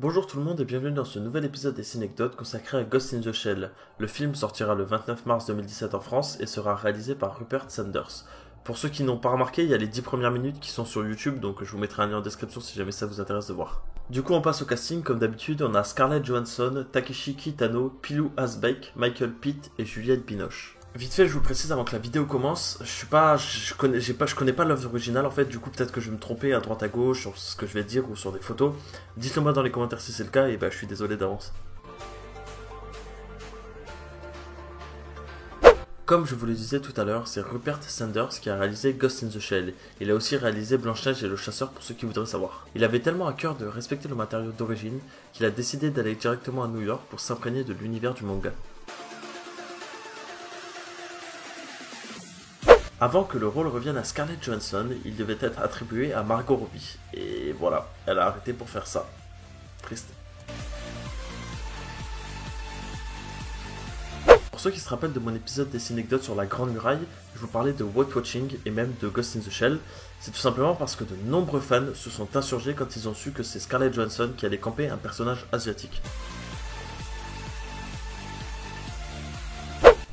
Bonjour tout le monde et bienvenue dans ce nouvel épisode des Cinecdotes consacré à Ghost in the Shell. Le film sortira le 29 mars 2017 en France et sera réalisé par Rupert Sanders. Pour ceux qui n'ont pas remarqué, il y a les 10 premières minutes qui sont sur YouTube, donc je vous mettrai un lien en description si jamais ça vous intéresse de voir. Du coup on passe au casting, comme d'habitude on a Scarlett Johansson, Takeshi Kitano, Pilou Asbæk, Michael Pitt et Juliette Binoche. Vite fait, je vous précise avant que la vidéo commence, je connais pas l'œuvre originale en fait, du coup peut-être que je vais me tromper à droite à gauche sur ce que je vais dire ou sur des photos. Dites-le moi dans les commentaires si c'est le cas et je suis désolé d'avance. Comme je vous le disais tout à l'heure, c'est Rupert Sanders qui a réalisé Ghost in the Shell. Il a aussi réalisé Blanche-Neige et le Chasseur pour ceux qui voudraient savoir. Il avait tellement à cœur de respecter le matériau d'origine qu'il a décidé d'aller directement à New York pour s'imprégner de l'univers du manga. Avant que le rôle revienne à Scarlett Johansson, il devait être attribué à Margot Robbie. Et voilà, elle a arrêté pour faire ça. Triste. Pour ceux qui se rappellent de mon épisode des Cinecdotes sur la Grande Muraille, je vous parlais de White Watching et même de Ghost in the Shell. C'est tout simplement parce que de nombreux fans se sont insurgés quand ils ont su que c'est Scarlett Johansson qui allait camper un personnage asiatique.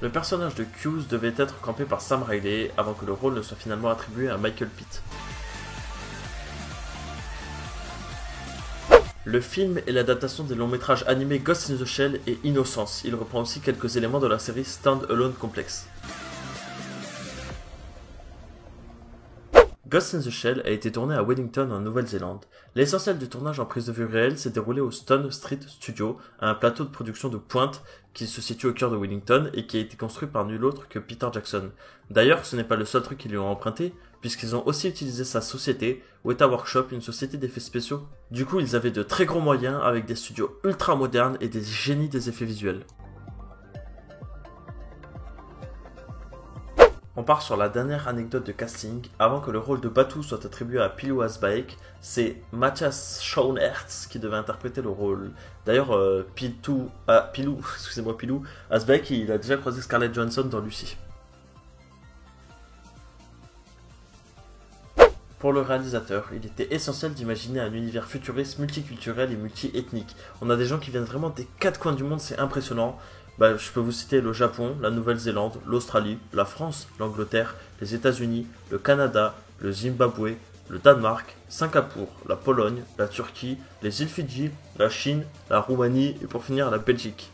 Le personnage de Hughes devait être campé par Sam Riley avant que le rôle ne soit finalement attribué à Michael Pitt. Le film est l'adaptation des longs métrages animés Ghost in the Shell et Innocence. Il reprend aussi quelques éléments de la série Stand Alone Complex. Ghost in the Shell a été tourné à Wellington en Nouvelle-Zélande. L'essentiel du tournage en prise de vue réelle s'est déroulé au Stone Street Studio, un plateau de production de pointe qui se situe au cœur de Wellington et qui a été construit par nul autre que Peter Jackson. D'ailleurs, ce n'est pas le seul truc qu'ils lui ont emprunté, puisqu'ils ont aussi utilisé sa société, Weta Workshop, une société d'effets spéciaux. Du coup, ils avaient de très gros moyens avec des studios ultra modernes et des génies des effets visuels. On part sur la dernière anecdote de casting. Avant que le rôle de Batou soit attribué à Pilou Asbæk, c'est Matthias Schoenaerts qui devait interpréter le rôle. D'ailleurs, Pilou Asbæk, il a déjà croisé Scarlett Johansson dans Lucy. Pour le réalisateur, il était essentiel d'imaginer un univers futuriste, multiculturel et multi-ethnique. On a des gens qui viennent vraiment des quatre coins du monde, c'est impressionnant. Je peux vous citer le Japon, la Nouvelle-Zélande, l'Australie, la France, l'Angleterre, les États-Unis, le Canada, le Zimbabwe, le Danemark, Singapour, la Pologne, la Turquie, les îles Fidji, la Chine, la Roumanie et pour finir la Belgique.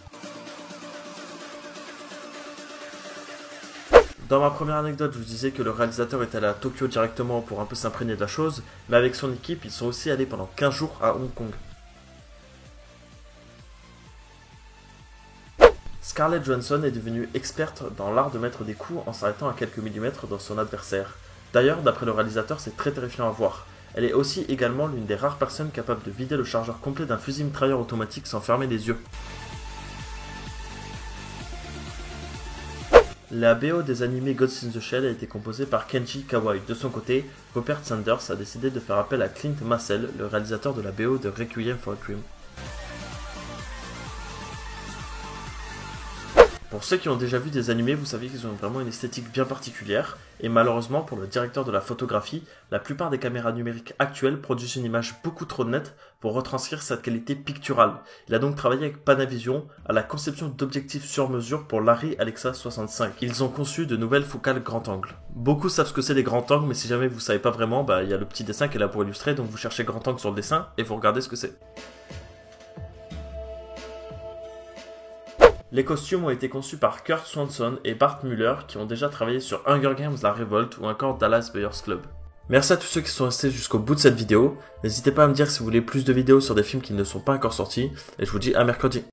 Dans ma première anecdote, je vous disais que le réalisateur est allé à Tokyo directement pour un peu s'imprégner de la chose, mais avec son équipe, ils sont aussi allés pendant 15 jours à Hong Kong. Scarlett Johansson est devenue experte dans l'art de mettre des coups en s'arrêtant à quelques millimètres dans son adversaire. D'ailleurs, d'après le réalisateur, c'est très terrifiant à voir. Elle est aussi également l'une des rares personnes capables de vider le chargeur complet d'un fusil mitrailleur automatique sans fermer les yeux. La BO des animés Ghost in the Shell a été composée par Kenji Kawai. De son côté, Rupert Sanders a décidé de faire appel à Clint Mansell, le réalisateur de la BO de Requiem for a Dream. Pour ceux qui ont déjà vu des animés, vous savez qu'ils ont vraiment une esthétique bien particulière, et malheureusement pour le directeur de la photographie, la plupart des caméras numériques actuelles produisent une image beaucoup trop nette pour retranscrire cette qualité picturale. Il a donc travaillé avec Panavision à la conception d'objectifs sur mesure pour l'Arri Alexa 65. Ils ont conçu de nouvelles focales grand angle. Beaucoup savent ce que c'est les grands angles, mais si jamais vous savez pas vraiment, il y a le petit dessin qui est là pour illustrer, donc vous cherchez grand angle sur le dessin et vous regardez ce que c'est. Les costumes ont été conçus par Kurt Swanson et Bart Muller qui ont déjà travaillé sur Hunger Games La Révolte ou encore Dallas Buyers Club. Merci à tous ceux qui sont restés jusqu'au bout de cette vidéo. N'hésitez pas à me dire si vous voulez plus de vidéos sur des films qui ne sont pas encore sortis. Et je vous dis à mercredi.